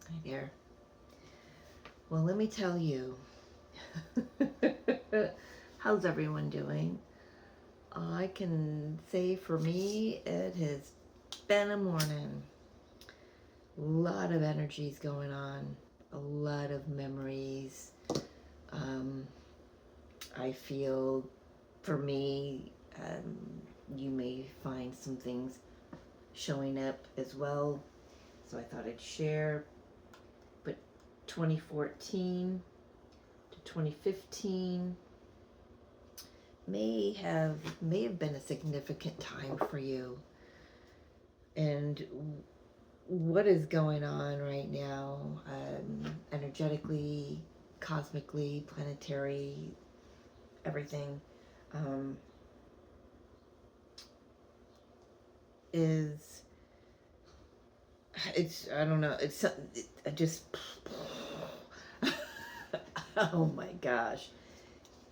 Hi there. Well, let me tell you. How's everyone doing? I can say for me, it has been a morning. A lot of energies going on, a lot of memories. Um, I feel for me, you may find some things showing up as well. So I thought I'd share. But 2014 to 2015 may have been a significant time for you. And what is going on right now, energetically, cosmically, planetary, everything, um, is I don't know, I just oh my gosh,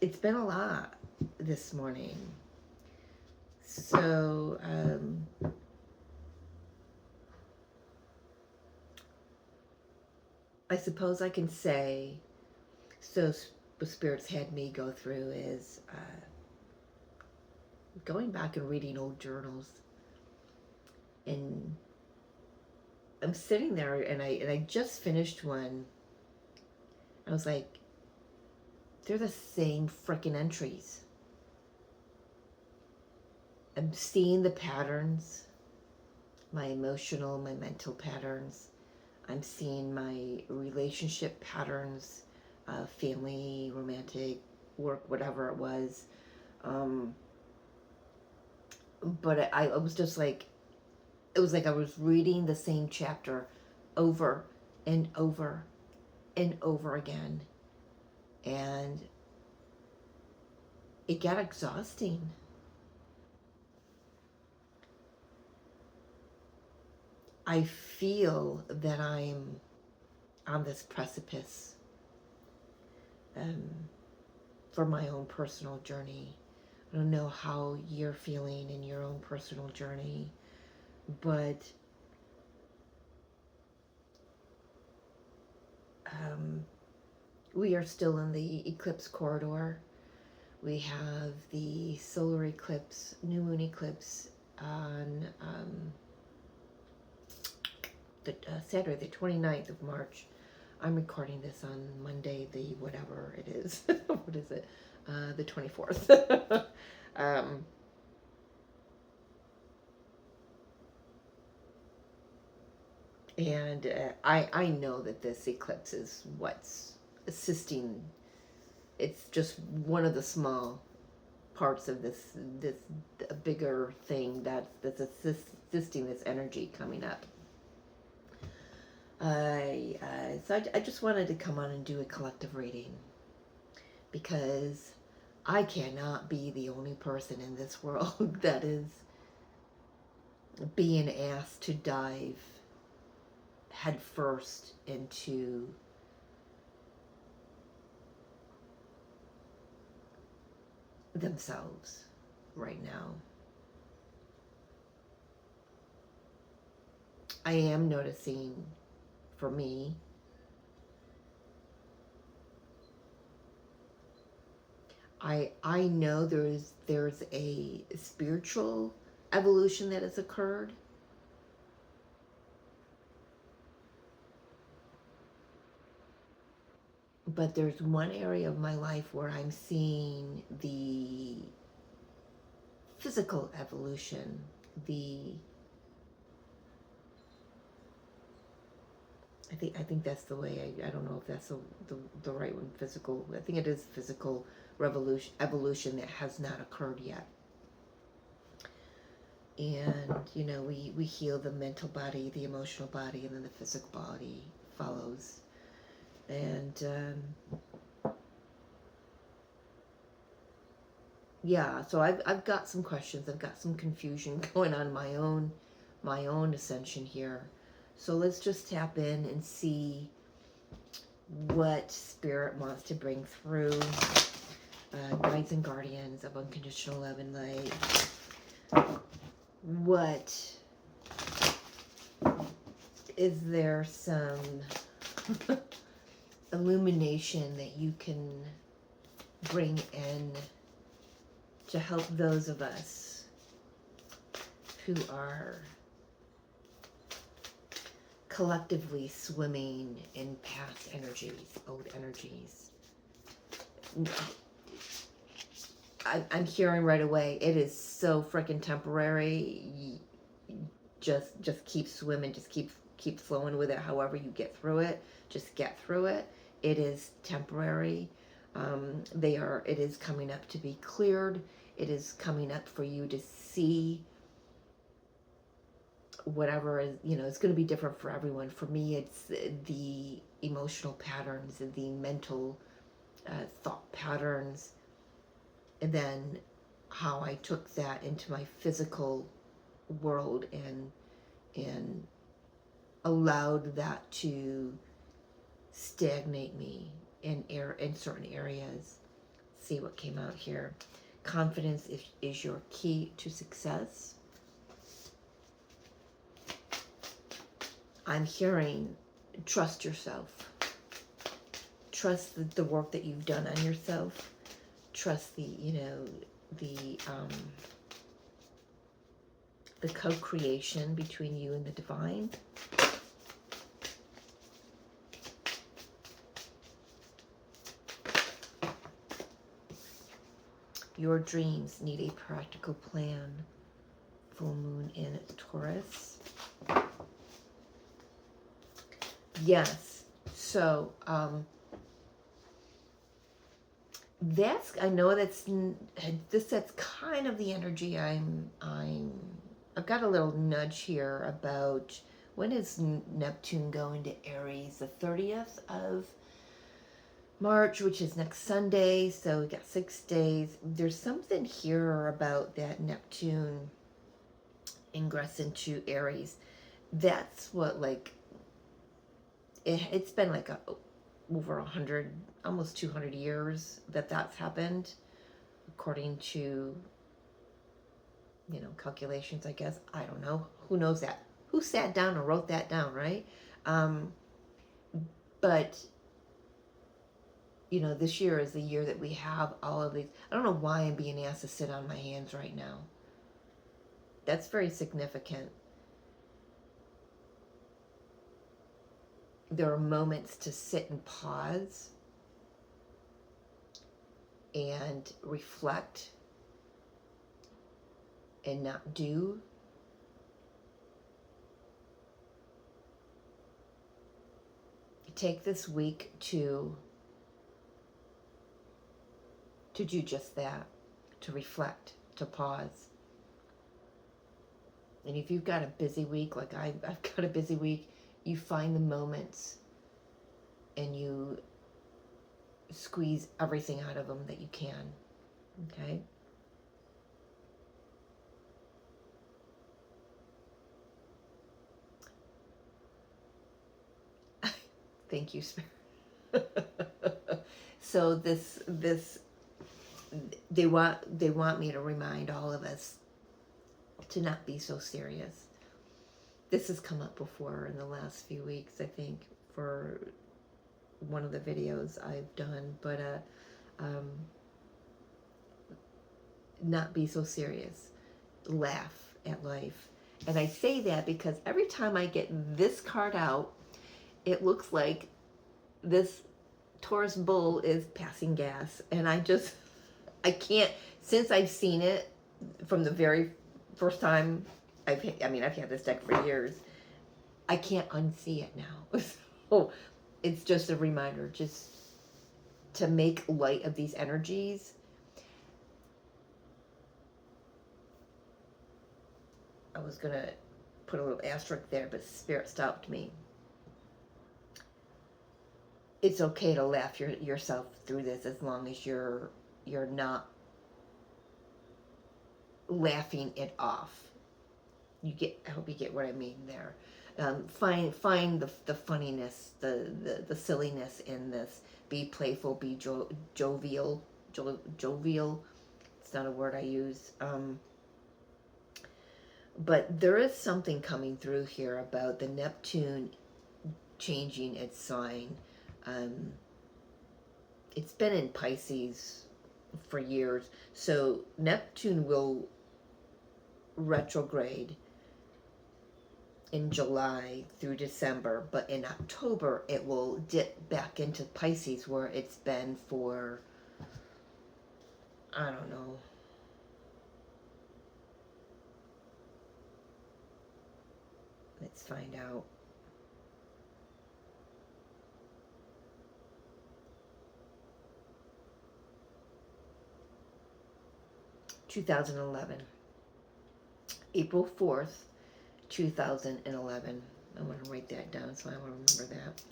it's been a lot this morning. So I suppose I can say, so what spirits had me go through is going back and reading old journals, and I'm sitting there, and I just finished one. I was like, they're the same freaking entries. I'm seeing the patterns, my emotional, my mental patterns. I'm seeing my relationship patterns, family, romantic, work, whatever it was. But I was just like, it was like I was reading the same chapter over and over and over again. And it got exhausting. I feel that I'm on this precipice um, for my own personal journey. I don't know how you're feeling in your own personal journey, but we are still in the eclipse corridor. We have the solar eclipse, new moon eclipse on Saturday, the 29th of March. I'm recording this on Monday, the whatever it is. What is it? The 24th. And I know that this eclipse is what's assisting. It's just one of the small parts of this bigger thing that's assisting this energy coming up. So I just wanted to come on and do a collective reading, because I cannot be the only person in this world that is being asked to dive headfirst into themselves right now. I am noticing, for me, I know there's a spiritual evolution that has occurred. But there's one area of my life where I'm seeing the physical evolution, I think that's the way, I don't know if that's the right one, physical. I think it is physical evolution that has not occurred yet. And, we heal the mental body, the emotional body, and then the physical body follows. And, yeah, so I've got some questions. I've got some confusion going on my own ascension here. So let's just tap in and see what Spirit wants to bring through. Guides and guardians of unconditional love and light. What is there some illumination that you can bring in to help those of us who are collectively swimming in past energies, old energies. I'm hearing right away, it is so freaking temporary. Just keep swimming, just keep flowing with it. However you get through it, just get through it. It is temporary. It is coming up to be cleared. It is coming up for you to see whatever is, it's going to be different for everyone. For me, it's the emotional patterns and the mental thought patterns, and then how I took that into my physical world and allowed that to stagnate me in certain areas. See what came out here. Confidence is your key to success. I'm hearing trust yourself. Trust the work that you've done on yourself. Trust the co-creation between you and the divine. Your dreams need a practical plan. Full moon in Taurus. Yes. So, that's kind of the energy I've got a little nudge here about when is Neptune going to Aries? The 30th of March, which is next Sunday. So we got 6 days. There's something here about that Neptune ingress into Aries. That's what, like, it's been like over 100, almost 200 years that's happened, according to, calculations, I guess. I don't know. Who knows that? Who sat down and wrote that down, right? But, this year is the year that we have all of these. I don't know why I'm being asked to sit on my hands right now. That's very significant. There are moments to sit and pause and reflect and not do. Take this week to do just that, to reflect, to pause. And if you've got a busy week, like I've got a busy week, you find the moments and you squeeze everything out of them that you can. Okay? Thank you, Spirit. So they want me to remind all of us to not be so serious. This has come up before in the last few weeks, I think, for one of the videos I've done, but not be so serious. Laugh at life. And I say that because every time I get this card out, it looks like this Taurus bull is passing gas. And I can't, since I've seen it from the very first time, I've had this deck for years, I can't unsee it now. So it's just a reminder, just to make light of these energies. I was going to put a little asterisk there, but Spirit stopped me. It's okay to laugh yourself through this as long as you're not laughing it off. I hope you get what I mean there. Find the funniness, the silliness in this. Be playful, be jovial. Jovial. It's not a word I use. But there is something coming through here about the Neptune changing its sign. It's been in Pisces for years. So Neptune will retrograde in July through December, but in October it will dip back into Pisces where it's been for, I don't know, let's find out. (2011) April 4th, 2011. I want to write that down so I want to remember that.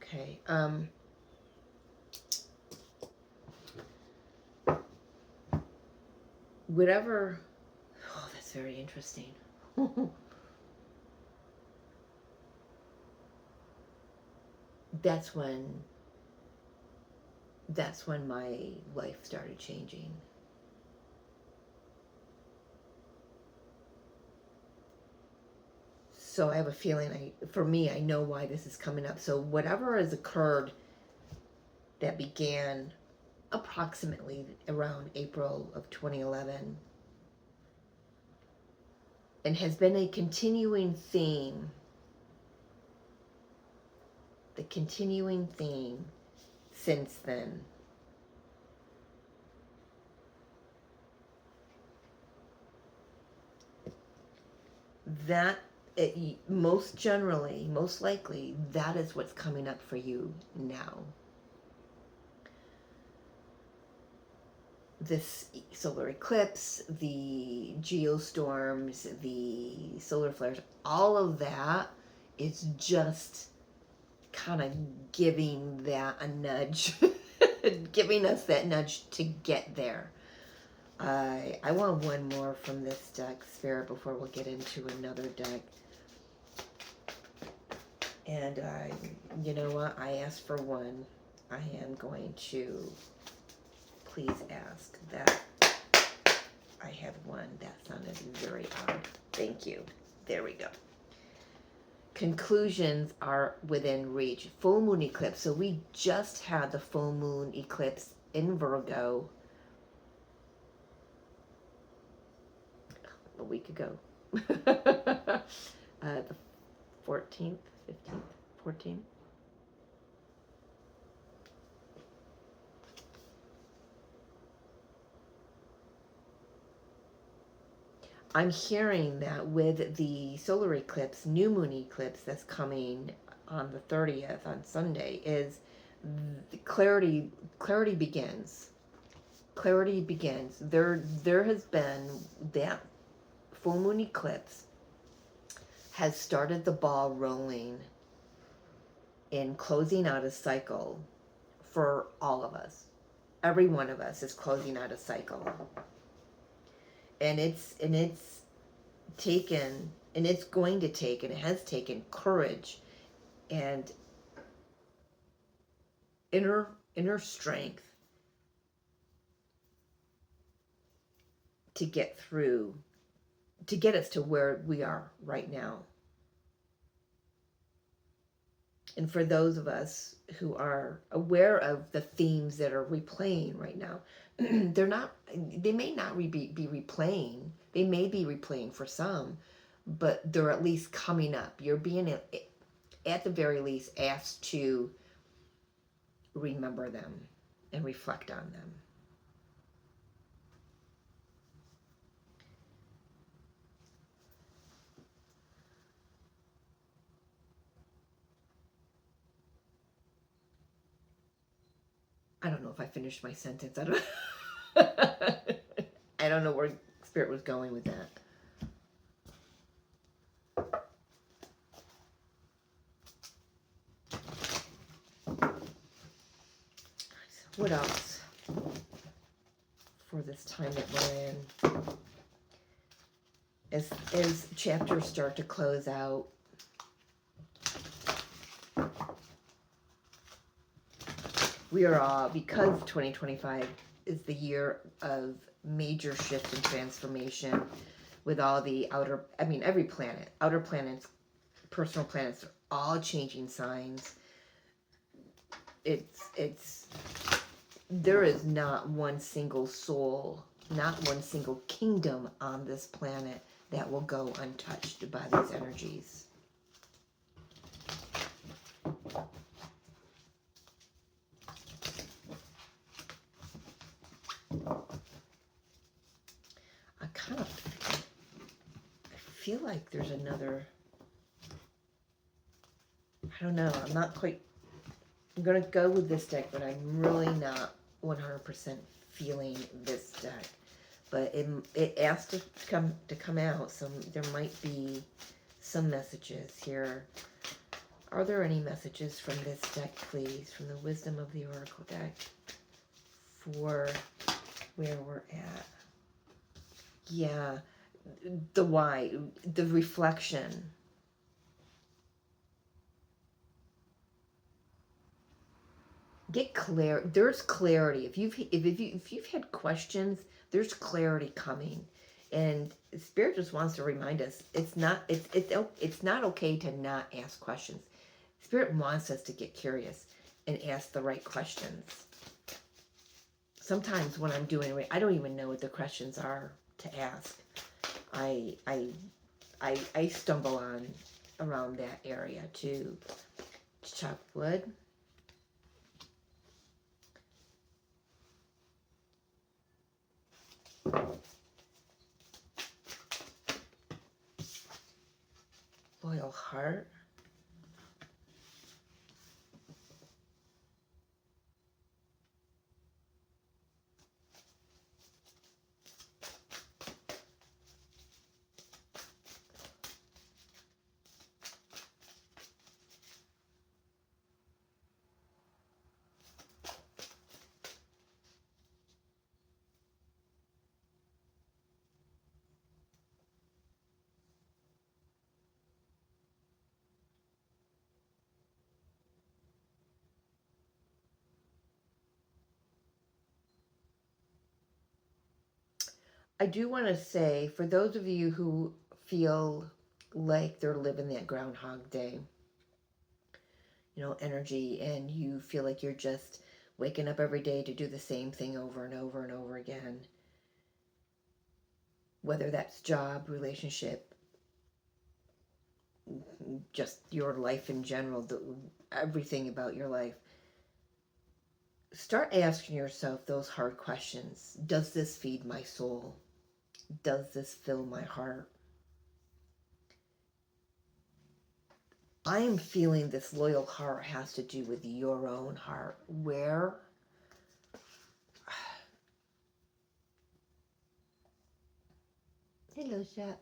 Okay. Whatever. Oh, that's very interesting. That's when my life started changing. So I have a feeling, for me, I know why this is coming up. So whatever has occurred that began approximately around April of 2011 and has been a continuing theme, the continuing theme since then. That, most generally, most likely, that is what's coming up for you now. This solar eclipse, the geostorms, the solar flares, all of that is just kind of giving that a nudge, giving us that nudge to get there. I want one more from this deck, Spirit, before we'll get into another deck. And you know what? I asked for one. I am going to please ask that I have one. That sounded very odd. Thank you. There we go. Conclusions are within reach. Full moon eclipse. So we just had the full moon eclipse in Virgo a week ago. The 14th, 15th, 14th. I'm hearing that with the solar eclipse, new moon eclipse that's coming on the 30th, on Sunday, is clarity begins. Clarity begins. There has been that full moon eclipse has started the ball rolling in closing out a cycle for all of us. Every one of us is closing out a cycle. And it's taken, and it's going to take, and it has taken courage and inner strength to get through, to get us to where we are right now. And for those of us who are aware of the themes that are replaying right now, they may not be replaying. They may be replaying for some, but they're at least coming up. You're being, at the very least, asked to remember them and reflect on them. I don't know if I finished my sentence. I don't know where Spirit was going with that. What else for this time that we're in? As chapters start to close out, We are all, because 2025 is the year of major shift and transformation with all the every planet, outer planets, personal planets, are all changing signs. It's there is not one single soul, not one single kingdom on this planet that will go untouched by these energies. I feel like there's another, I don't know, I'm not quite, I'm going to go with this deck, but I'm really not 100% feeling this deck. But it asked to come out, so there might be some messages here. Are there any messages from this deck, please, from the Wisdom of the Oracle deck for where we're at? Yeah, the why, the reflection. Get clear. There's clarity. If you've had questions, there's clarity coming, and Spirit just wants to remind us it's not okay to not ask questions. Spirit wants us to get curious and ask the right questions. Sometimes when I'm doing it, I don't even know what the questions are to ask. I stumble on around that area too. Chop wood. Loyal heart. I do want to say, for those of you who feel like they're living that Groundhog Day, energy, and you feel like you're just waking up every day to do the same thing over and over and over again, whether that's job, relationship, just your life in general, everything about your life. Start asking yourself those hard questions. Does this feed my soul? Does this fill my heart? I am feeling this loyal heart has to do with your own heart. Where? Hello, Shep.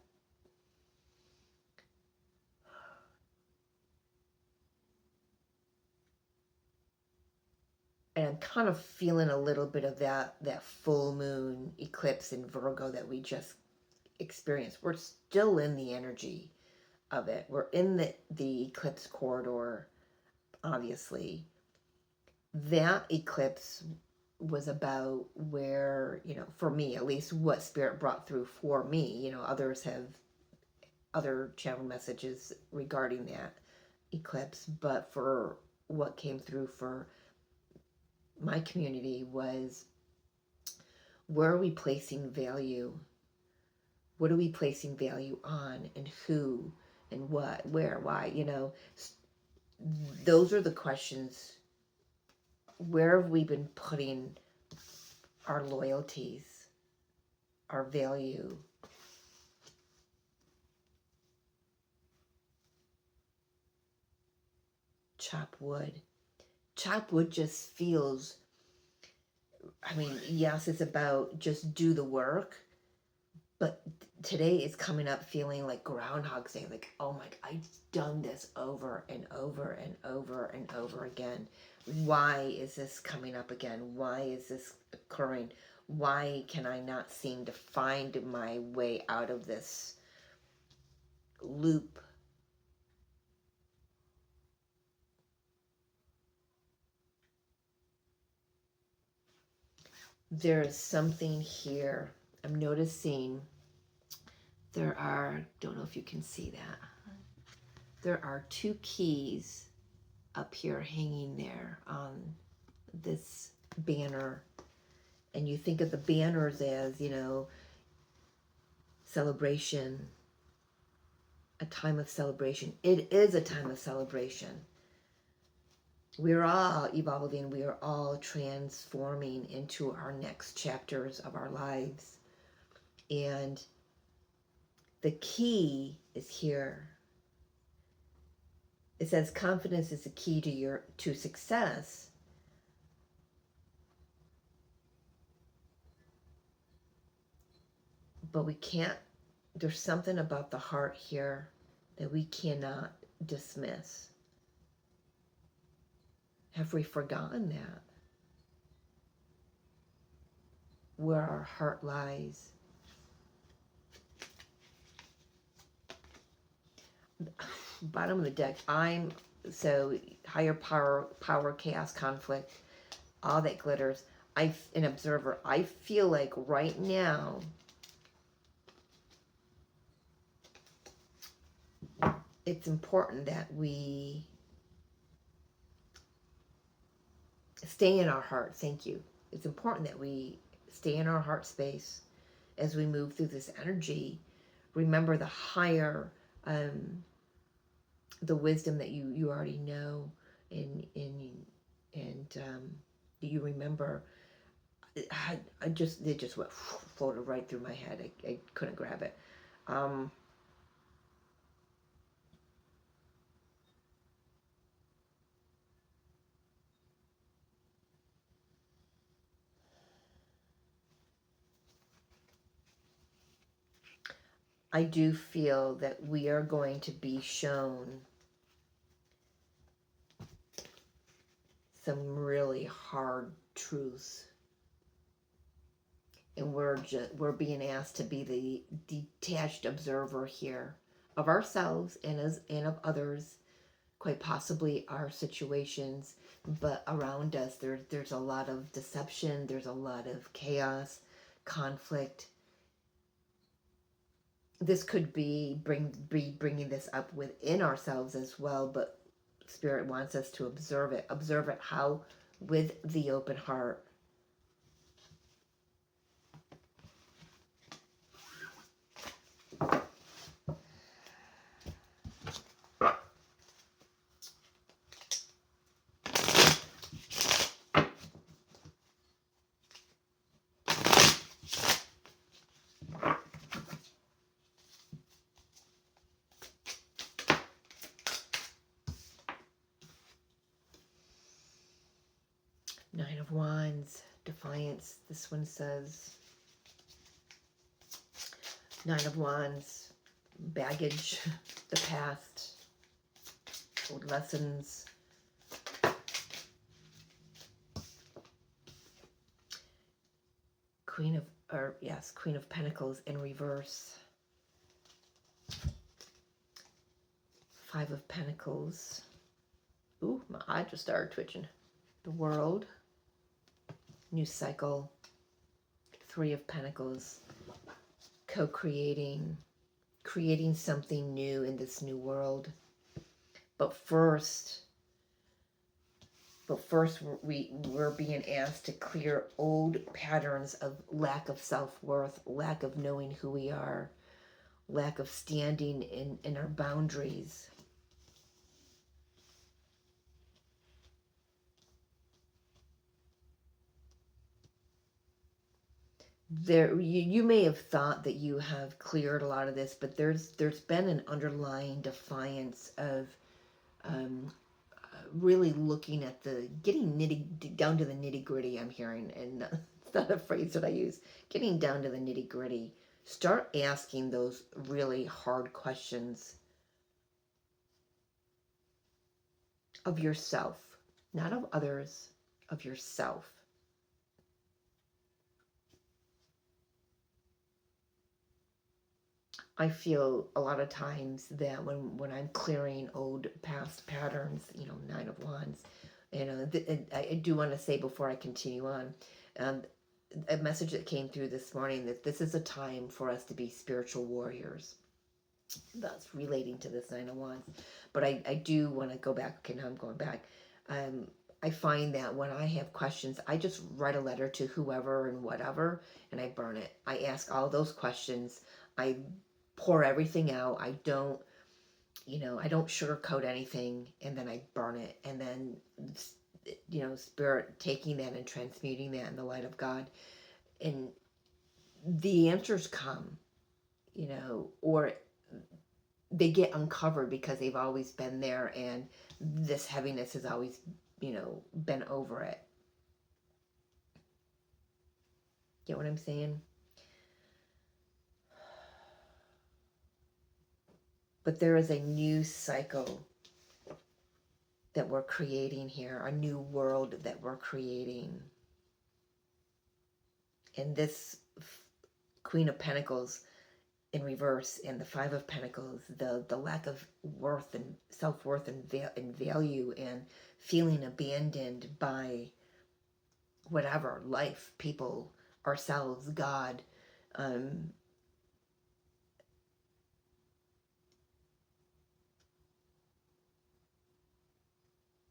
And I'm kind of feeling a little bit of that full moon eclipse in Virgo that we just experienced. We're still in the energy of it. We're in the eclipse corridor, obviously. That eclipse was about where, for me, at least what Spirit brought through for me. Others have other channel messages regarding that eclipse, but for what came through for my community was, where are we placing value? What are we placing value on, and who, and what, where, why? Those are the questions. Where have we been putting our loyalties, our value? Chop wood. Chop wood just feels, yes, it's about just do the work, but today is coming up feeling like Groundhog Day, like, oh my, I've done this over and over and over and over again. Why is this coming up again? Why is this occurring? Why can I not seem to find my way out of this loop? there is something here. I'm noticing there are, don't know if you can see that, there are 2 keys up here hanging there on this banner. And you think of the banners as, you know, celebration, a time of celebration. It is a time of celebration. We're all evolving. We are all transforming into our next chapters of our lives. And the key is here. It says confidence is the key to success. But we can't, there's something about the heart here that we cannot dismiss. Have we forgotten that? Where our heart lies. Bottom of the deck, so higher power, chaos, conflict, all that glitters. An observer. I feel like right now, it's important that we stay in our heart. Thank you. It's important that we stay in our heart space as we move through this energy. Remember the higher, the wisdom that you already know, and you remember. It just went, floated right through my head. I couldn't grab it. I do feel that we are going to be shown some really hard truths, and we're being asked to be the detached observer here of ourselves and of others, quite possibly our situations, but around us there's a lot of deception, there's a lot of chaos, conflict. This could be bringing this up within ourselves as well, but Spirit wants us to observe it how? With the open heart. Nine of Wands, defiance. This one says, Nine of Wands, baggage, the past, old lessons. Queen of Pentacles in reverse. Five of Pentacles. Ooh, my eye just started twitching. The World. New cycle. Three of Pentacles. Co-creating. Creating something new in this new world. But first we're being asked to clear old patterns of lack of self-worth, lack of knowing who we are, lack of standing in our boundaries. You may have thought that you have cleared a lot of this, but there's been an underlying defiance of really looking at getting down to the nitty gritty. I'm hearing, and it's not a phrase that I use. Getting down to the nitty gritty. Start asking those really hard questions of yourself, not of others, of yourself. I feel a lot of times that when I'm clearing old past patterns, Nine of Wands, I do want to say before I continue on, a message that came through this morning that this is a time for us to be spiritual warriors. That's relating to this 901. But I do want to go back. Okay, now I'm going back. I find that when I have questions, I just write a letter to whoever and whatever, and I burn it. I ask all those questions. I pour everything out. I don't, I don't sugarcoat anything, and then I burn it. And then, Spirit taking that and transmuting that in the light of God. And the answers come, or they get uncovered because they've always been there, and this heaviness has always, been over it. Get what I'm saying? But there is a new cycle that we're creating here, a new world that we're creating. And this Queen of Pentacles in reverse and the Five of Pentacles, the lack of worth and self-worth and value and feeling abandoned by whatever, life, people, ourselves, God.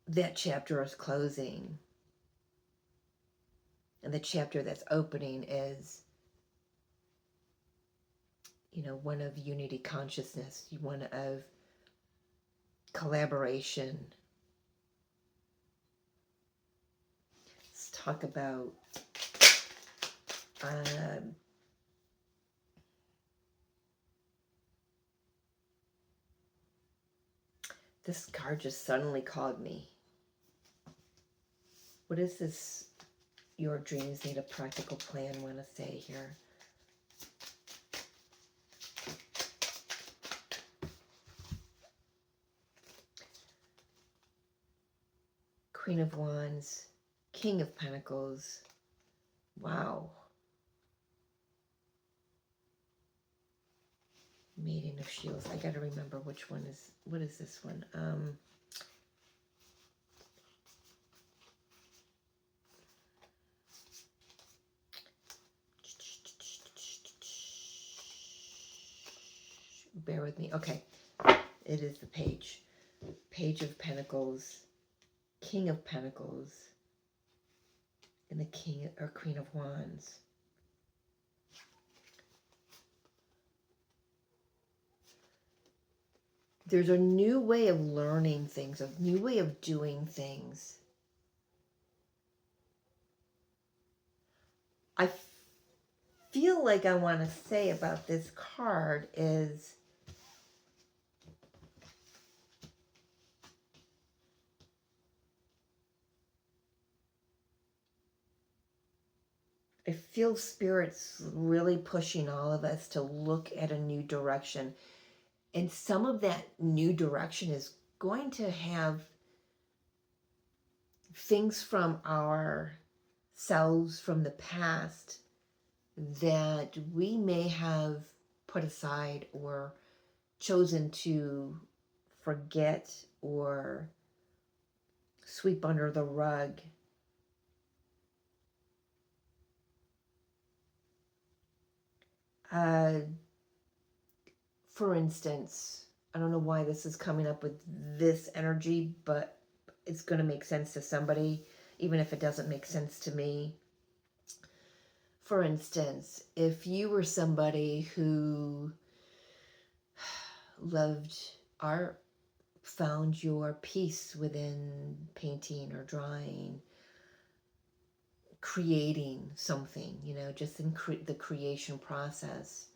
That chapter is closing. And the chapter that's opening is, one of unity consciousness, one of collaboration. Let's talk about this card just suddenly called me. What is this? Your dreams need a practical plan, want to say here. Queen of Wands, King of Pentacles. Wow. Maiden of Shields. I got to remember which one is, what is this one? Bear with me. Okay. It is the Page. Page of Pentacles, King of Pentacles, and the King or Queen of Wands. There's a new way of learning things, a new way of doing things. I feel like I want to say about this card is I feel Spirit's really pushing all of us to look at a new direction. And some of that new direction is going to have things from ourselves from the past that we may have put aside or chosen to forget or sweep under the rug. For instance, I don't know why this is coming up with this energy, but it's going to make sense to somebody, even if it doesn't make sense to me. For instance, if you were somebody who loved art, found your peace within painting or drawing, creating something, just in the creation process,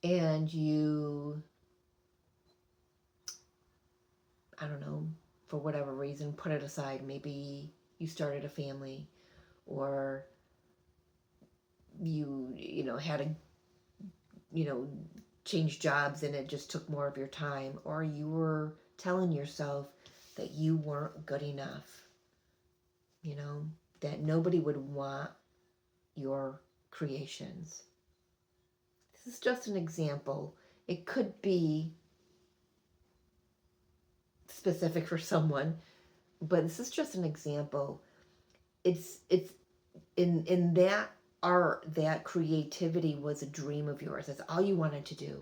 and you, I don't know, for whatever reason, put it aside. Maybe you started a family, or you had to, change jobs and it just took more of your time, or you were telling yourself that you weren't good enough, that nobody would want your creations. This is just an example. It could be specific for someone, but this is just an example. It's in that art, that creativity was a dream of yours. That's all you wanted to do.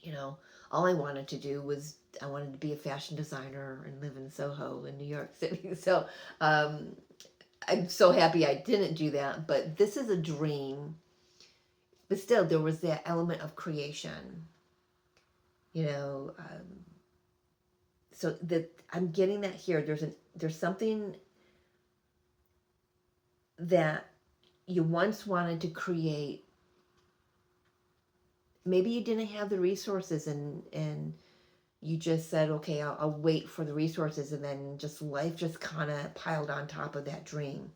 You know, all I wanted to do was I wanted to be a fashion designer and live in Soho in New York City. So I'm so happy I didn't do that. But this is a dream. But still, there was that element of creation. You know, so that I'm getting that here. There's something that you once wanted to create. Maybe you didn't have the resources, and you just said, okay, I'll wait for the resources, and then just life just kind of piled on top of that dream.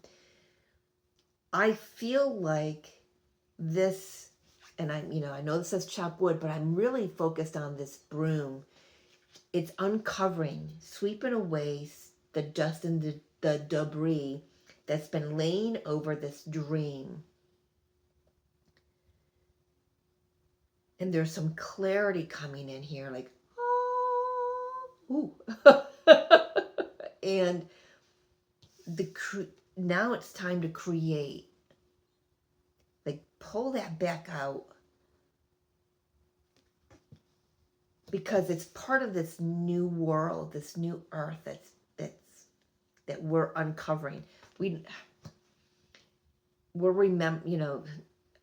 I feel like this, and I know this says chop wood, but I'm really focused on this broom. It's uncovering, sweeping away the dust and the debris that's been laying over this dream. And there's some clarity coming in here, like, oh, ooh. And now it's time to create. Like, pull that back out, because it's part of this new world, this new earth that we're uncovering. We're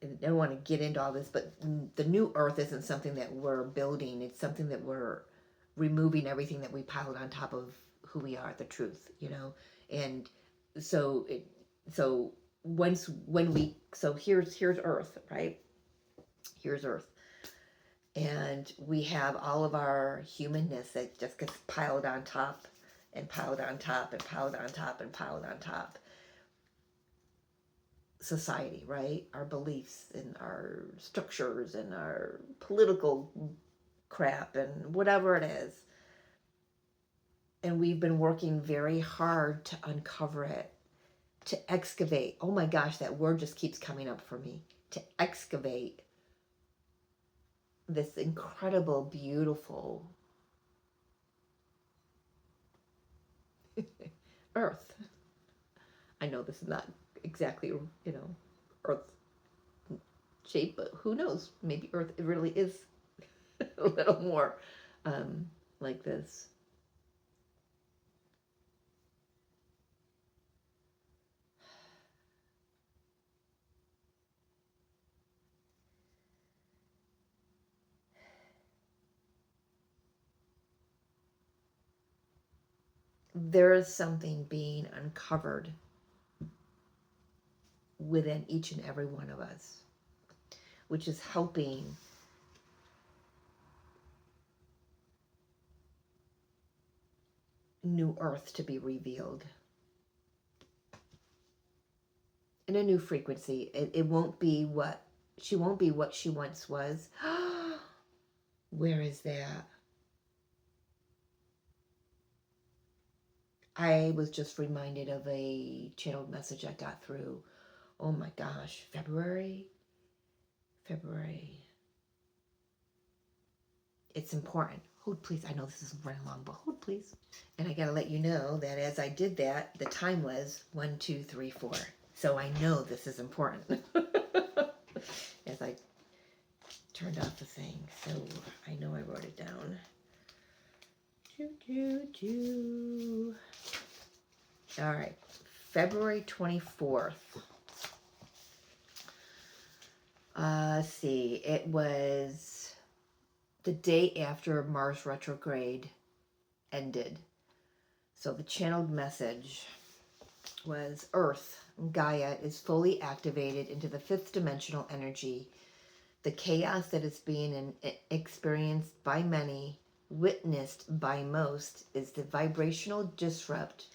I don't want to get into all this, but the new earth isn't something that we're building. It's something that we're removing everything that we piled on top of who we are, the truth, and so here's earth, right? Here's earth, and we have all of our humanness that just gets piled on top and piled on top and piled on top and piled on top. Society, right? Our beliefs and our structures and our political crap and whatever it is. And we've been working very hard to uncover it, to excavate. Oh my gosh, that word just keeps coming up for me. To excavate this incredible, beautiful earth. I know this is not exactly, earth shape, but who knows? Maybe earth, it really is a little more like this. There is something being uncovered within each and every one of us, which is helping new earth to be revealed in a new frequency. It won't be what she once was. Where is that? I was just reminded of a channeled message I got through, oh my gosh, February. It's important. Hold please. I know this is running long, but hold please. And I gotta let you know that as I did that, the time was 1, 2, 3, 4. So I know this is important. As I turned off the thing, so I know I wrote it down. All right, February 24th. Let's see, it was the day after Mars retrograde ended. So the channeled message was Earth, Gaia, is fully activated into the 5th dimensional energy. The chaos that is being experienced by many, witnessed by most, is the vibrational disrupt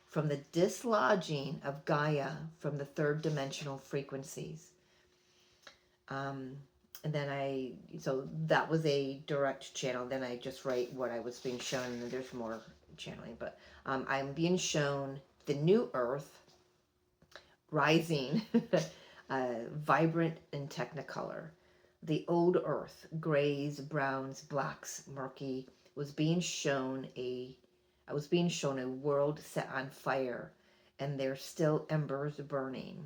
from the dislodging of Gaia from the 3rd dimensional frequencies. And then so that was a direct channel. Then I just write what I was being shown, and there's more channeling, but I'm being shown the new earth rising, vibrant and technicolor. The old earth, grays, browns, blacks, murky, I was being shown a world set on fire, and there's still embers burning.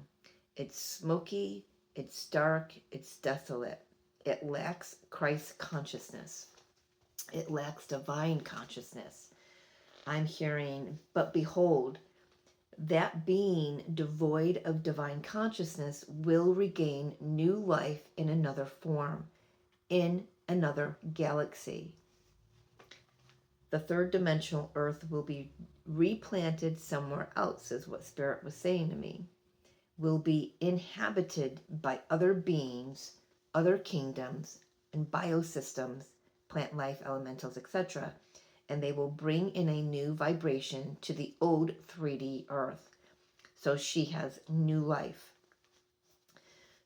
It's smoky, it's dark, it's desolate. It lacks Christ consciousness. It lacks divine consciousness. I'm hearing, but behold, that being devoid of divine consciousness will regain new life in another form, in another galaxy. The third dimensional earth will be replanted somewhere else, is what Spirit was saying to me. Will be inhabited by other beings, other kingdoms, and biosystems, plant life, elementals, etc. And they will bring in a new vibration to the old 3D earth. So she has new life.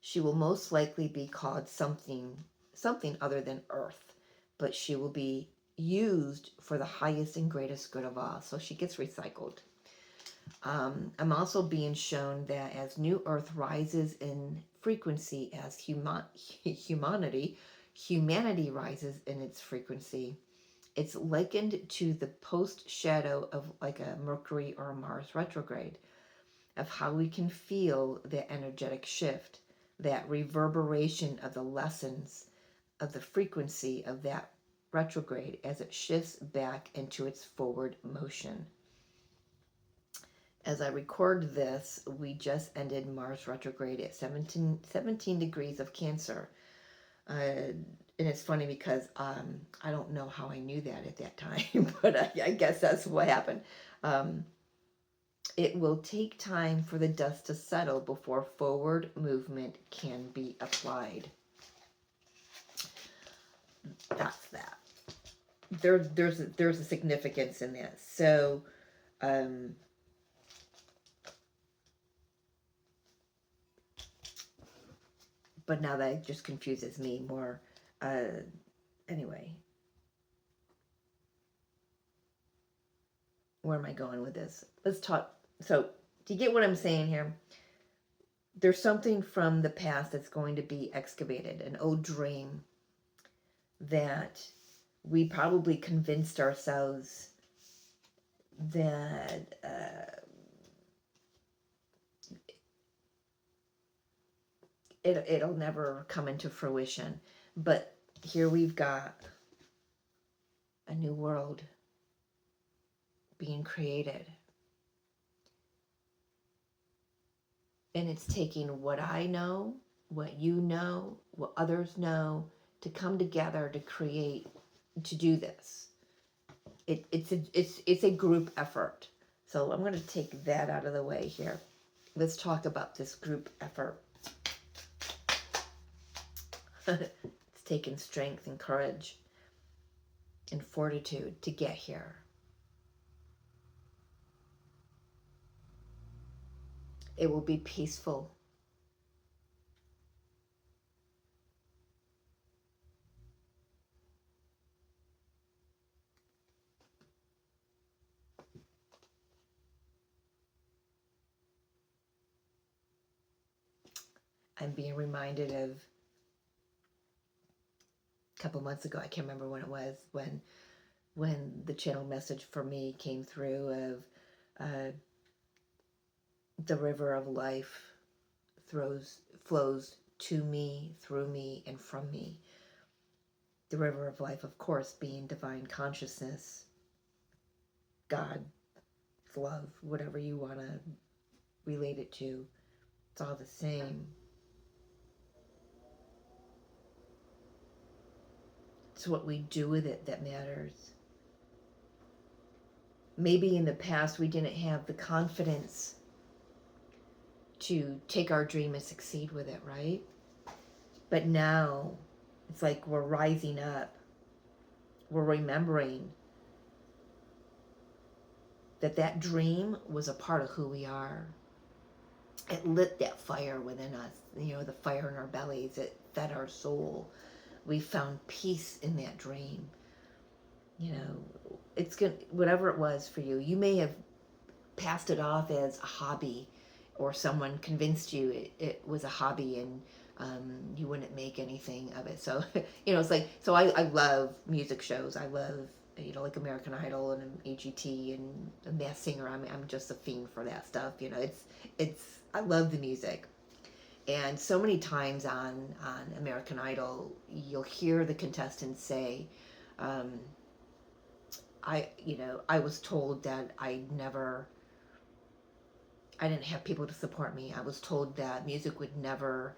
She will most likely be called something other than earth, but she will be used for the highest and greatest good of all. So she gets recycled. I'm also being shown that as New Earth rises in frequency, as humanity rises in its frequency, it's likened to the post-shadow of like a Mercury or a Mars retrograde, of how we can feel the energetic shift, that reverberation of the lessons of the frequency of that retrograde as it shifts back into its forward motion. As I record this, we just ended Mars retrograde at 17 degrees of Cancer. And it's funny because I don't know how I knew that at that time, but I guess that's what happened. It will take time for the dust to settle before forward movement can be applied. That's that. There's a significance in that. So, but now that just confuses me more. Anyway, where am I going with this? Let's talk. So, do you get what I'm saying here? There's something from the past that's going to be excavated, an old dream that we probably convinced ourselves that it'll never come into fruition. But here we've got a new world being created. And it's taking what I know, what you know, what others know, to come together to create, to do this. It's a group effort. So I'm going to take that out of the way here. Let's talk about this group effort. It's taken strength and courage and fortitude to get here. It will be peaceful. I'm being reminded of a couple months ago, I can't remember when it was, when the channel message for me came through of the river of life flows to me, through me, and from me. The river of life, of course, being divine consciousness, God, love, whatever you want to relate it to. It's all the same. It's what we do with it that matters. Maybe in the past we didn't have the confidence to take our dream and succeed with it, right? But now it's like we're rising up. We're remembering that dream was a part of who we are. It lit that fire within us, the fire in our bellies. It fed our soul. We found peace in that dream. It's good, whatever it was for you. You may have passed it off as a hobby, or someone convinced you it was a hobby and you wouldn't make anything of it. So, it's like, so I love music shows. I love you know, like American Idol and AGT and a Masked Singer. I'm just a fiend for that stuff. You know, I love the music. And so many times on American Idol, you'll hear the contestants say, um, I was told that I didn't have people to support me. I was told that music would never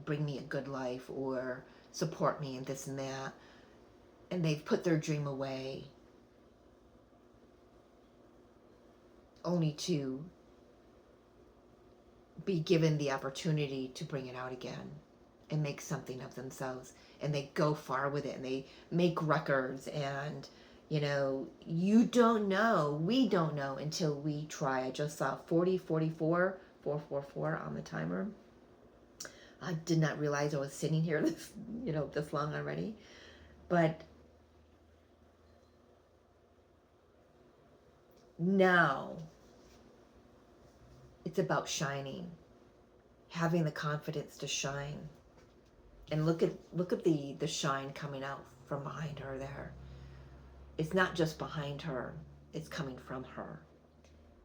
bring me a good life or support me and this and that. And they've put their dream away only to be given the opportunity to bring it out again and make something of themselves. And they go far with it and they make records. And, you know, you don't know, we don't know until we try. I just saw 444 on the timer. I did not realize I was sitting here this long already. But now it's about shining, having the confidence to shine. And look at the shine coming out from behind her there. It's not just behind her, it's coming from her.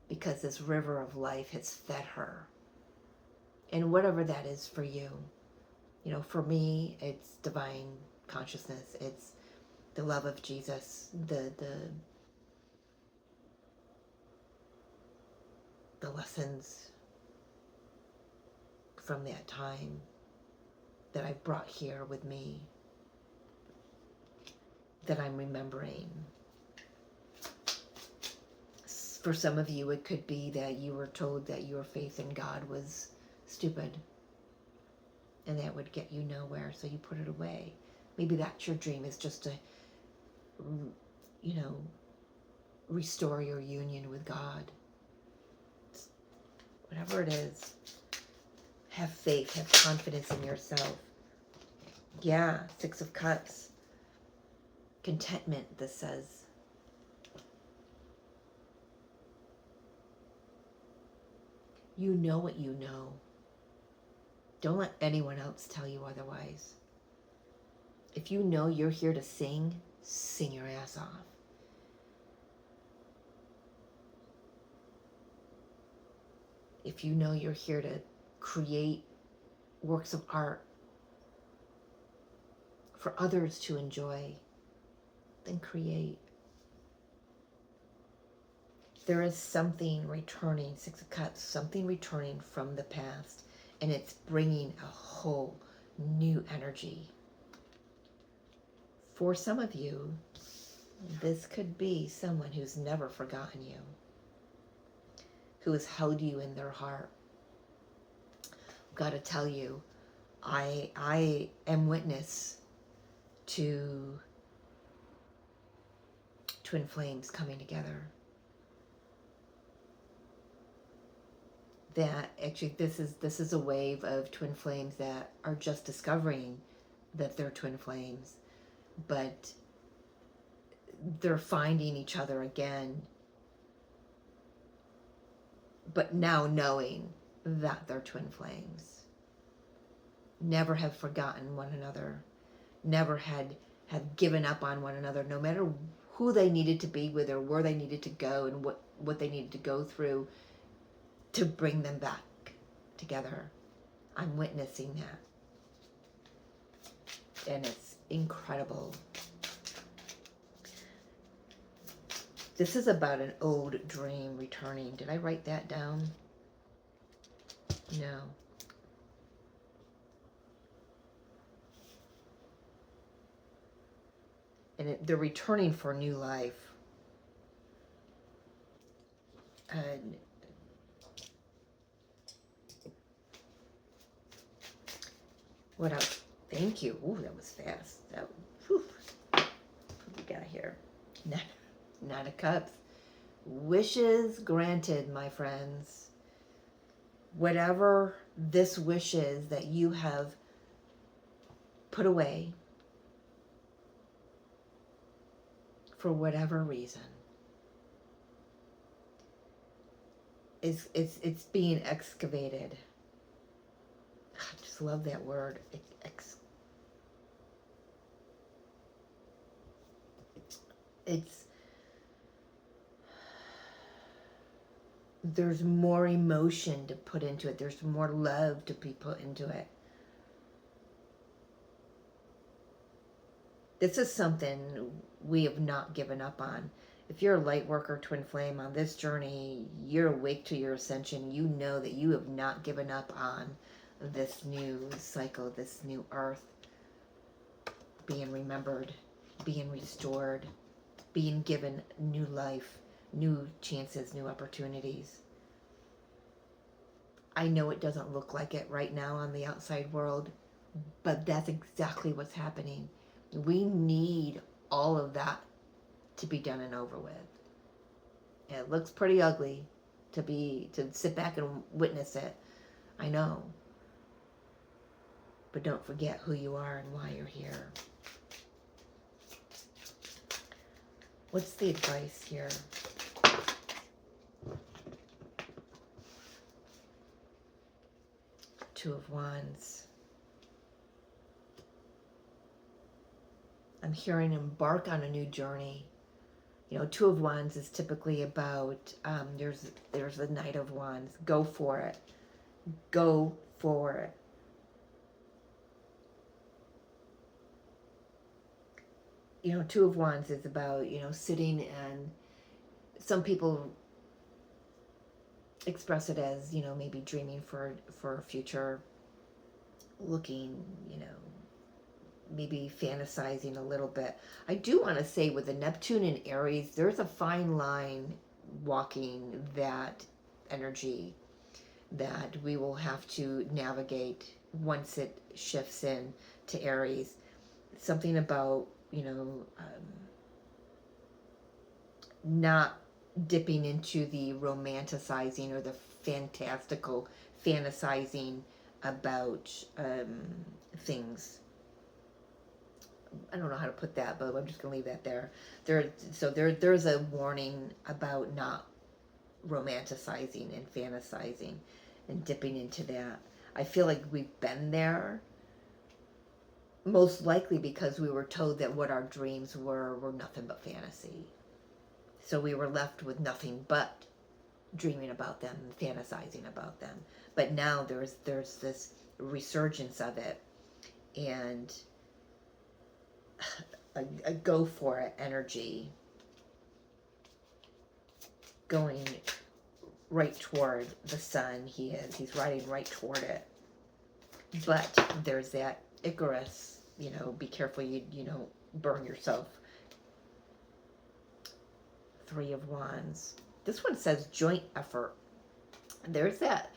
Because this river of life has fed her. And whatever that is for you. You know, for me, it's divine consciousness. It's the love of Jesus, the lessons from that time that I've brought here with me, that I'm remembering. For some of you, it could be that you were told that your faith in God was stupid and that would get you nowhere, so you put it away. Maybe that's your dream, is just to, you know, restore your union with God. Whatever it is, have faith, have confidence in yourself. Yeah, 6 of Cups. Contentment, this says. You know what you know. Don't let anyone else tell you otherwise. If you know you're here to sing, sing your ass off. If you know you're here to create works of art for others to enjoy, then create. There is something returning, 6 of Cups, something returning from the past, and it's bringing a whole new energy. For some of you, this could be someone who's never forgotten you, who has held you in their heart. I've got to tell you, I am witness to twin flames coming together. That actually, this is a wave of twin flames that are just discovering that they're twin flames, but they're finding each other again, but now knowing that they're twin flames. Never have forgotten one another, never had given up on one another, no matter who they needed to be with or where they needed to go and what they needed to go through to bring them back together. I'm witnessing that. And it's incredible. This is about an old dream returning. Did I write that down? No. And they're returning for new life. And what else? Thank you. Ooh, that was fast. What we got here? Nine of Cups. Wishes granted, my friends. Whatever this wish is that you have put away for whatever reason, it's being excavated. I just love that word. It's, there's more emotion to put into it. There's more love to be put into it. This is something we have not given up on. If you're a light worker, twin flame, on this journey, you're awake to your ascension. You know that you have not given up on this new cycle, this new earth, being remembered, being restored, being given new life, new chances, new opportunities. I know it doesn't look like it right now on the outside world, but that's exactly what's happening. We need all of that to be done and over with. It looks pretty ugly to sit back and witness it. I know. But don't forget who you are and why you're here. What's the advice here? Two of Wands. I'm hearing embark on a new journey. You know, Two of Wands is typically about, there's the Knight of Wands. Go for it. Go for it. You know, Two of Wands is about, you know, sitting, and some people express it as, you know, maybe dreaming for a future, looking, you know, maybe fantasizing a little bit. I do want to say with the Neptune in Aries, there's a fine line walking that energy that we will have to navigate once it shifts in to Aries. Something about, you know, not dipping into the romanticizing or the fantastical fantasizing about things. I don't know how to put that, but I'm just going to leave that there. There's a warning about not romanticizing and fantasizing and dipping into that. I feel like we've been there, most likely because we were told that what our dreams were nothing but fantasy. So we were left with nothing but dreaming about them and fantasizing about them. But now there's this resurgence of it, and a go for it energy going right toward the sun. He's riding right toward it. But there's that Icarus, you know, be careful you don't burn yourself. Three of Wands. This one says joint effort. There's that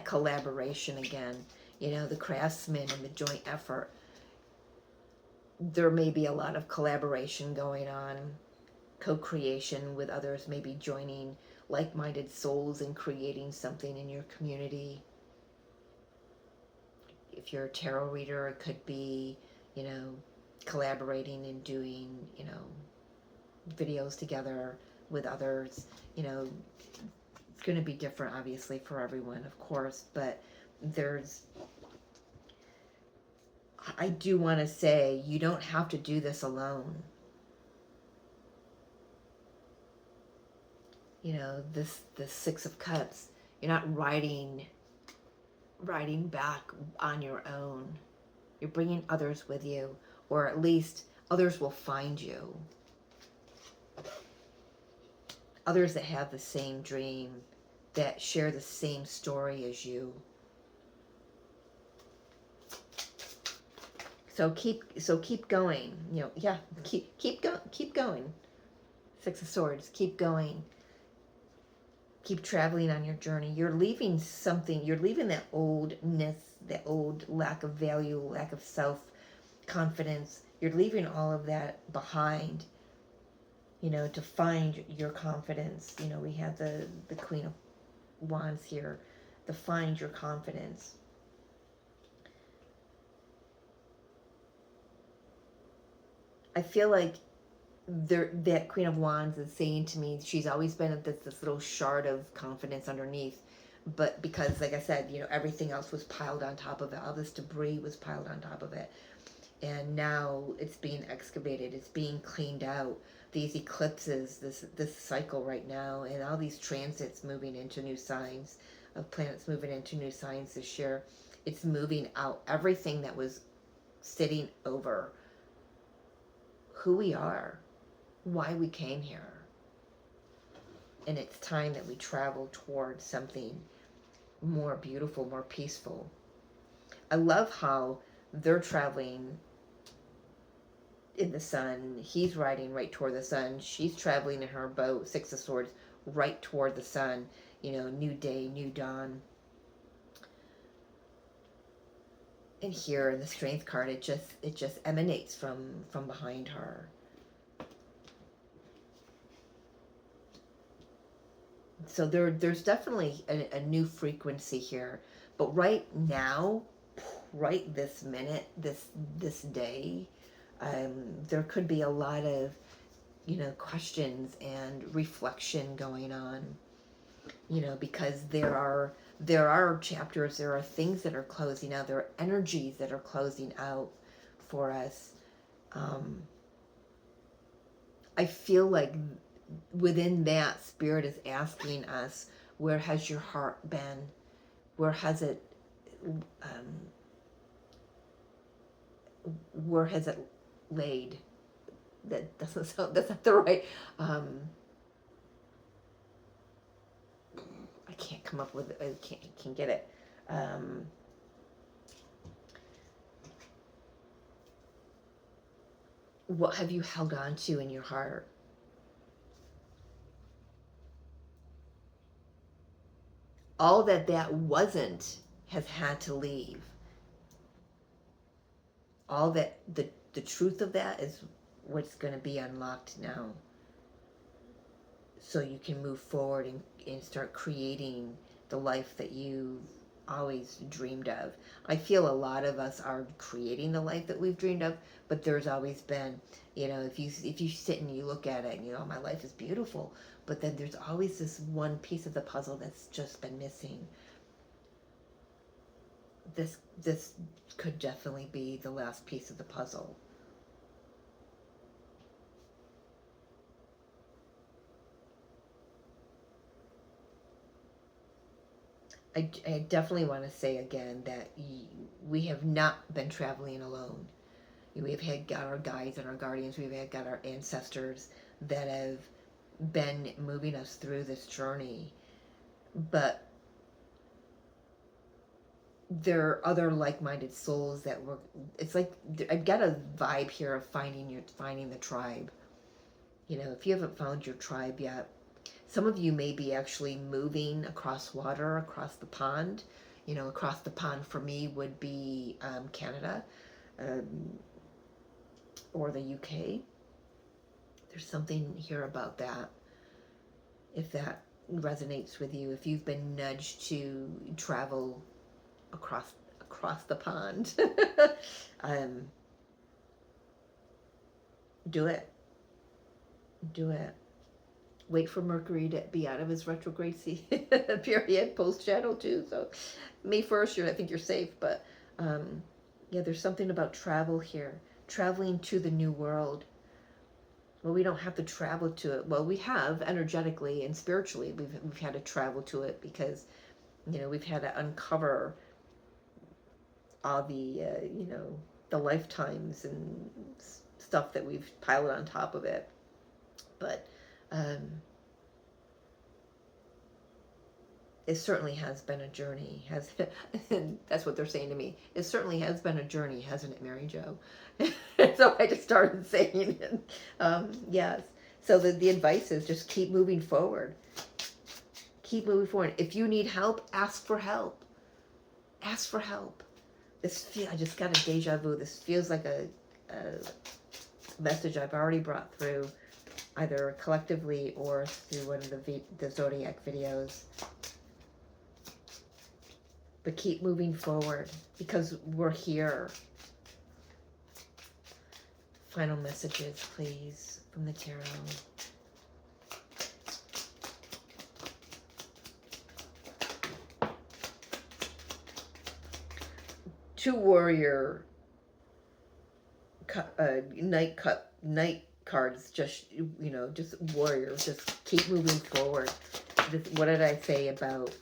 collaboration again. You know, the craftsman and the joint effort. There may be a lot of collaboration going on, co-creation with others, maybe joining like-minded souls and creating something in your community. If you're a tarot reader, it could be, you know, collaborating and doing, you know, videos together with others. You know, it's going to be different, obviously, for everyone, of course, but I do want to say you don't have to do this alone. You know, this Six of Cups, you're not riding back on your own. You're bringing others with you, or at least others will find you. Others that have the same dream, that share the same story as you. So keep going. You know, yeah, keep going. Six of Swords, keep going. Keep traveling on your journey. You're leaving something. You're leaving that oldness, that old lack of value, lack of self-confidence. You're leaving all of that behind, you know, to find your confidence. You know, we have the Queen of Wands here, to find your confidence. I feel like that Queen of Wands is saying to me, she's always been this little shard of confidence underneath, but because, like I said, you know, everything else was piled on top of it, all this debris was piled on top of it, and now it's being excavated, it's being cleaned out. These eclipses, this cycle right now, and all these transits moving into new signs of planets moving into new signs this year. It's moving out everything that was sitting over who we are, why we came here. And it's time that we travel towards something more beautiful, more peaceful. I love how they're traveling in the sun. He's riding right toward the sun. She's traveling in her boat, Six of Swords, right toward the sun. You know, new day, new dawn. And here in the Strength card, it just emanates from behind her. So there's definitely a new frequency here. But right now, right this minute, this day, there could be a lot of, you know, questions and reflection going on, you know, because there are chapters, there are things that are closing out, there are energies that are closing out for us. I feel like within that, Spirit is asking us, where has your heart been? Where has it laid? That doesn't sound, that's not the right, I can't come up with, I can't get it. What have you held on to in your heart? All that wasn't has had to leave. All that, the truth of that is what's going to be unlocked now. So you can move forward and start creating the life that you've always dreamed of. I feel a lot of us are creating the life that we've dreamed of, but there's always been, you know, if you sit and you look at it and, you know, my life is beautiful, but then there's always this one piece of the puzzle that's just been missing. This could definitely be the last piece of the puzzle. I definitely want to say again that we have not been traveling alone. We've got our guides and our guardians. We've got our ancestors that have been moving us through this journey. But there are other like-minded souls that were. It's like I've got a vibe here of finding the tribe. You know, if you haven't found your tribe yet, some of you may be actually moving across water, across the pond. You know, across the pond for me would be Canada or the UK. There's something here about that. If that resonates with you, if you've been nudged to travel across the pond, do it. Do it. Wait for Mercury to be out of his retrograde period, post shadow too. So May 1st, I think you're safe. But yeah, there's something about travel here. Traveling to the new world. Well, we don't have to travel to it. Well, we have energetically and spiritually. We've had to travel to it because, you know, we've had to uncover all the, you know, the lifetimes and stuff that we've piled on top of it. But it certainly has been a journey. And that's what they're saying to me. It certainly has been a journey, hasn't it, Mary Jo? So I just started saying it. Yes. So the advice is just keep moving forward. Keep moving forward. If you need help, ask for help. Ask for help. I just got a deja vu. This feels like a message I've already brought through, either collectively or through one of the Zodiac videos. But keep moving forward because we're here. Final messages, please, from the tarot. Two warrior night cards. Just, just warrior. Just keep moving forward. What did I say about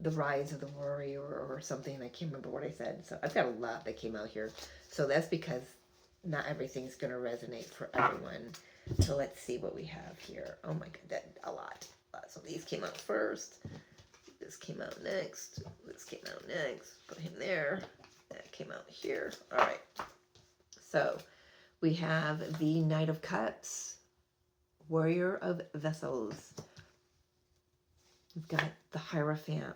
the rise of the warrior or something? I can't remember what I said. So I've got a lot that came out here. So that's because not everything's going to resonate for everyone. So let's see what we have here. Oh my god, a lot. So these came out first. This came out next. This came out next. Put him there. That came out here. All right. So we have the Knight of Cups, Warrior of Vessels. We've got the Hierophant.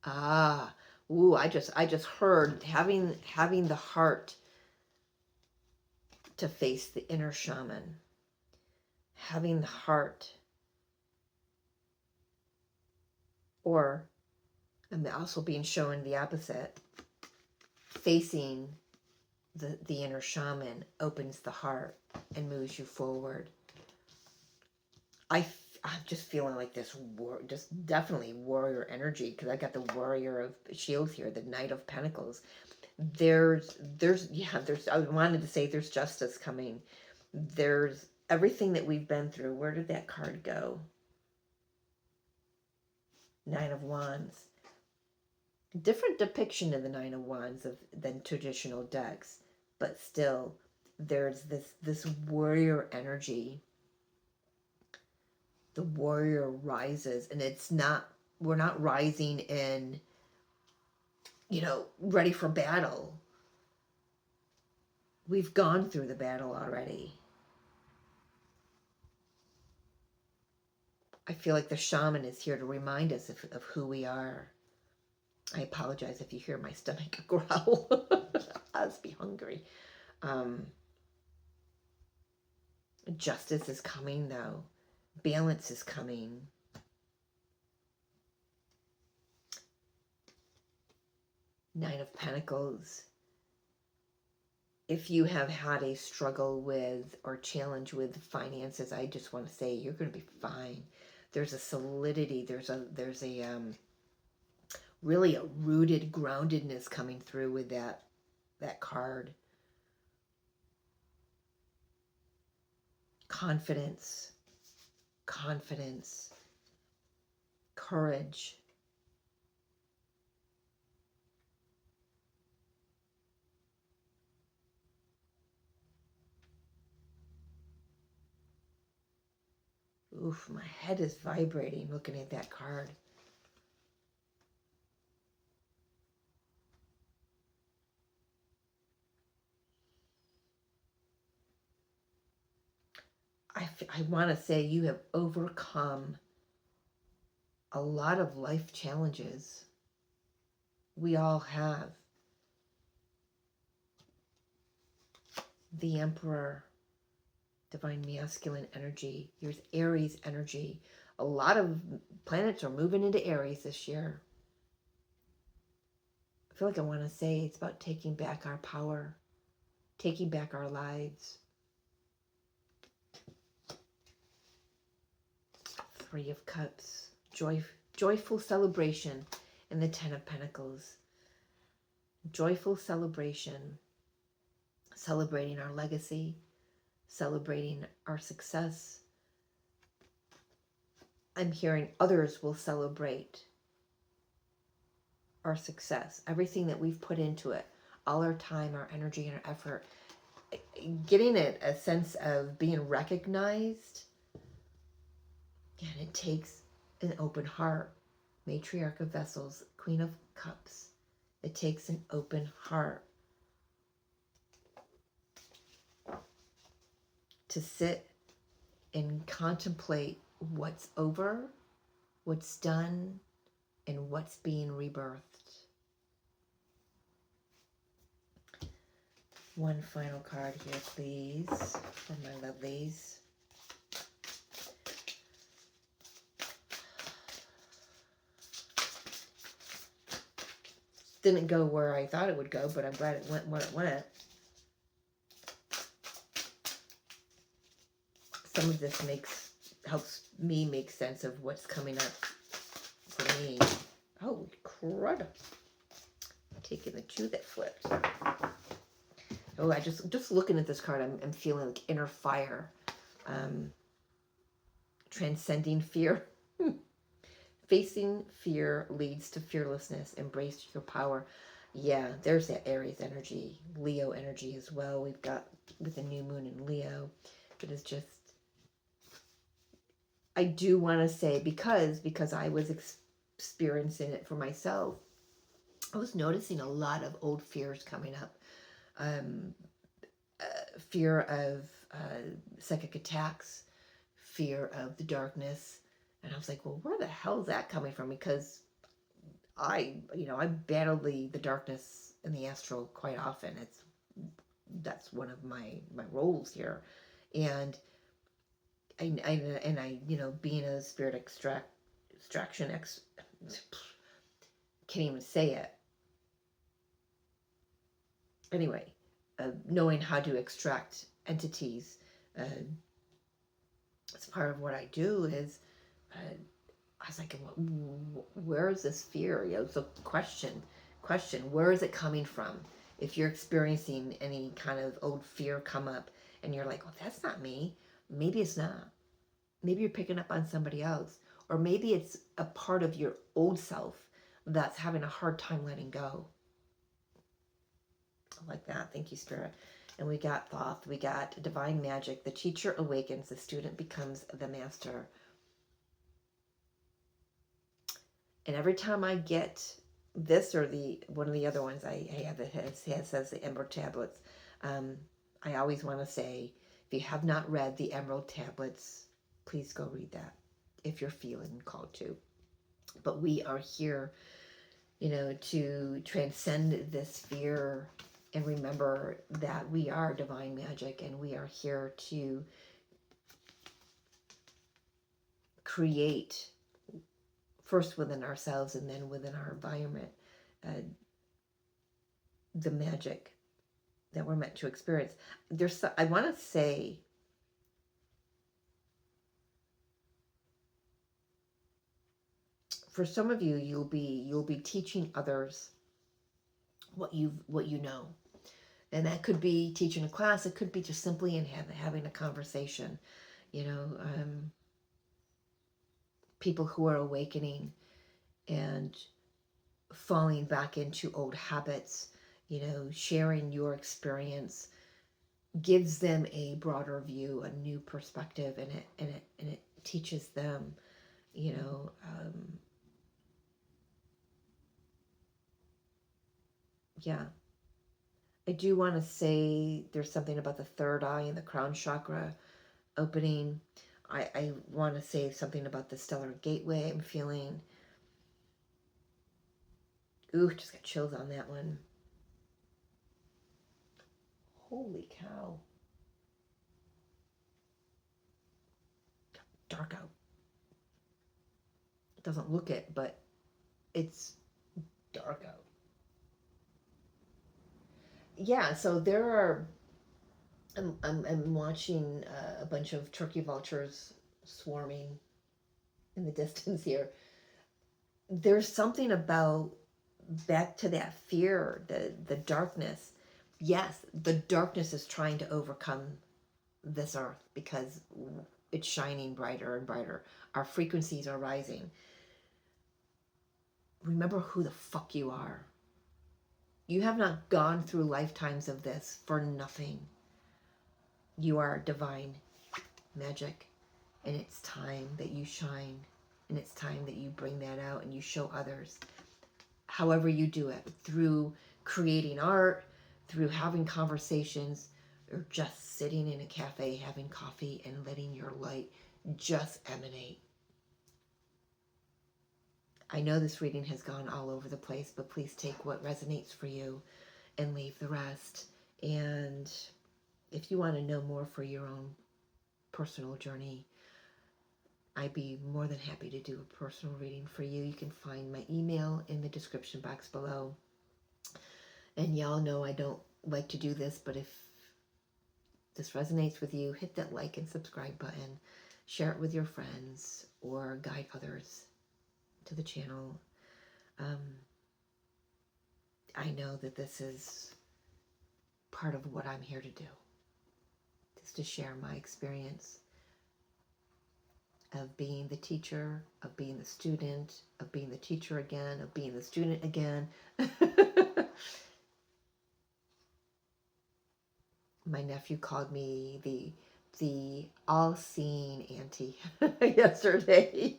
I just heard having the heart to face the inner shaman. Having the heart, or I'm also being shown the opposite. Facing the inner shaman opens the heart and moves you forward. I'm just feeling like this just definitely warrior energy, because I got the Warrior of Shields here, the Knight of Pentacles. There's I wanted to say there's justice coming. There's everything that we've been through. Where did that card go? Nine of Wands. Different depiction of the Nine of Wands than traditional decks, but still there's this warrior energy. The warrior rises, and we're not rising in, ready for battle. We've gone through the battle already. I feel like the shaman is here to remind us of who we are. I apologize if you hear my stomach growl. I must be hungry. Justice is coming, though. Balance is coming. Nine of Pentacles. If you have had a struggle with or challenge with finances, I just want to say you're going to be fine. There's a solidity. There's a really a rooted groundedness coming through with that card. Confidence, courage. Oof, my head is vibrating looking at that card. I want to say you have overcome a lot of life challenges. We all have. The Emperor, divine masculine energy. Here's Aries energy. A lot of planets are moving into Aries this year. I feel like I want to say it's about taking back our power, taking back our lives. Three of Cups, joyful celebration, and the Ten of Pentacles. Joyful celebration, celebrating our legacy, celebrating our success. I'm hearing others will celebrate our success, everything that we've put into it, all our time, our energy, and our effort. Getting a sense of being recognized. And it takes an open heart. Matriarch of Vessels, Queen of Cups. It takes an open heart to sit and contemplate what's over, what's done, and what's being rebirthed. One final card here, please, for my lovelies. Didn't go where I thought it would go, but I'm glad it went where it went. Some of this helps me make sense of what's coming up for me. Oh, crud. taking the 2 that flipped. Oh, I just looking at this card, I'm feeling like inner fire. Transcending fear. Facing fear leads to fearlessness. Embrace your power. Yeah, there's that Aries energy, Leo energy as well. We've got with the new moon in Leo. But it's just, I do want to say, because I was experiencing it for myself, I was noticing a lot of old fears coming up. Fear of psychic attacks, fear of the darkness. And I was like, well, where the hell is that coming from? Because I battle the darkness in the astral quite often. That's one of my roles here. And I being a spirit extraction can't even say it. Anyway, knowing how to extract entities, it's part of what I do. Is I was like, where is this fear? So question, where is it coming from? If you're experiencing any kind of old fear come up and you're like, well, that's not me. Maybe it's not. Maybe you're picking up on somebody else. Or maybe it's a part of your old self that's having a hard time letting go. I like that. Thank you, Spirit. And we got Thoth. We got divine magic. The teacher awakens. The student becomes the master. And every time I get this or one of the other ones I have, it says the Emerald Tablets. I always want to say, if you have not read the Emerald Tablets, please go read that if you're feeling called to. But we are here, to transcend this fear and remember that we are divine magic, and we are here to create first within ourselves and then within our environment, the magic that we're meant to experience. I want to say, for some of you, you'll be teaching others what you know, and that could be teaching a class. It could be just simply in having a conversation. People who are awakening and falling back into old habits, sharing your experience gives them a broader view, a new perspective, and it teaches them, yeah. I do want to say there's something about the third eye and the crown chakra opening. I want to say something about the stellar gateway I'm feeling. Ooh, just got chills on that one. Holy cow. Dark out. It doesn't look it, but it's dark out. Yeah, so there are, I'm watching a bunch of turkey vultures swarming in the distance here. There's something about back to that fear, the darkness. Yes, the darkness is trying to overcome this earth because it's shining brighter and brighter. Our frequencies are rising. Remember who the fuck you are. You have not gone through lifetimes of this for nothing. You are divine magic, and it's time that you shine, and it's time that you bring that out and you show others. However you do it, through creating art, through having conversations, or just sitting in a cafe having coffee and letting your light just emanate. I know this reading has gone all over the place, but please take what resonates for you and leave the rest. And if you want to know more for your own personal journey, I'd be more than happy to do a personal reading for you. You can find my email in the description box below. And y'all know I don't like to do this, but if this resonates with you, hit that like and subscribe button. Share it with your friends or guide others to the channel. I know that this is part of what I'm here to do, just to share my experience of being the teacher, of being the student, of being the teacher again, of being the student again. My nephew called me the all-seeing auntie yesterday.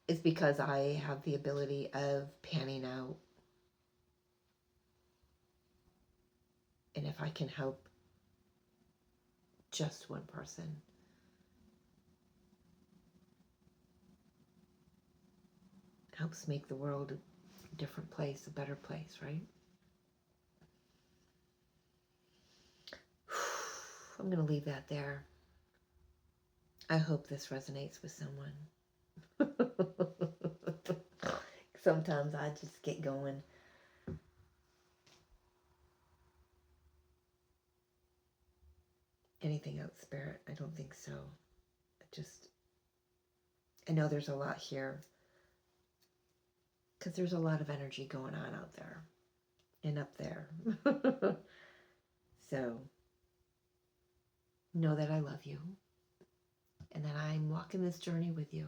It's because I have the ability of panning out. And if I can help just one person, helps make the world a different place, a better place, right? I'm going to leave that there. I hope this resonates with someone. Sometimes I just get going. Anything else, Spirit? I don't think so. I know there's a lot here, because there's a lot of energy going on out there and up there. So know that I love you and that I'm walking this journey with you.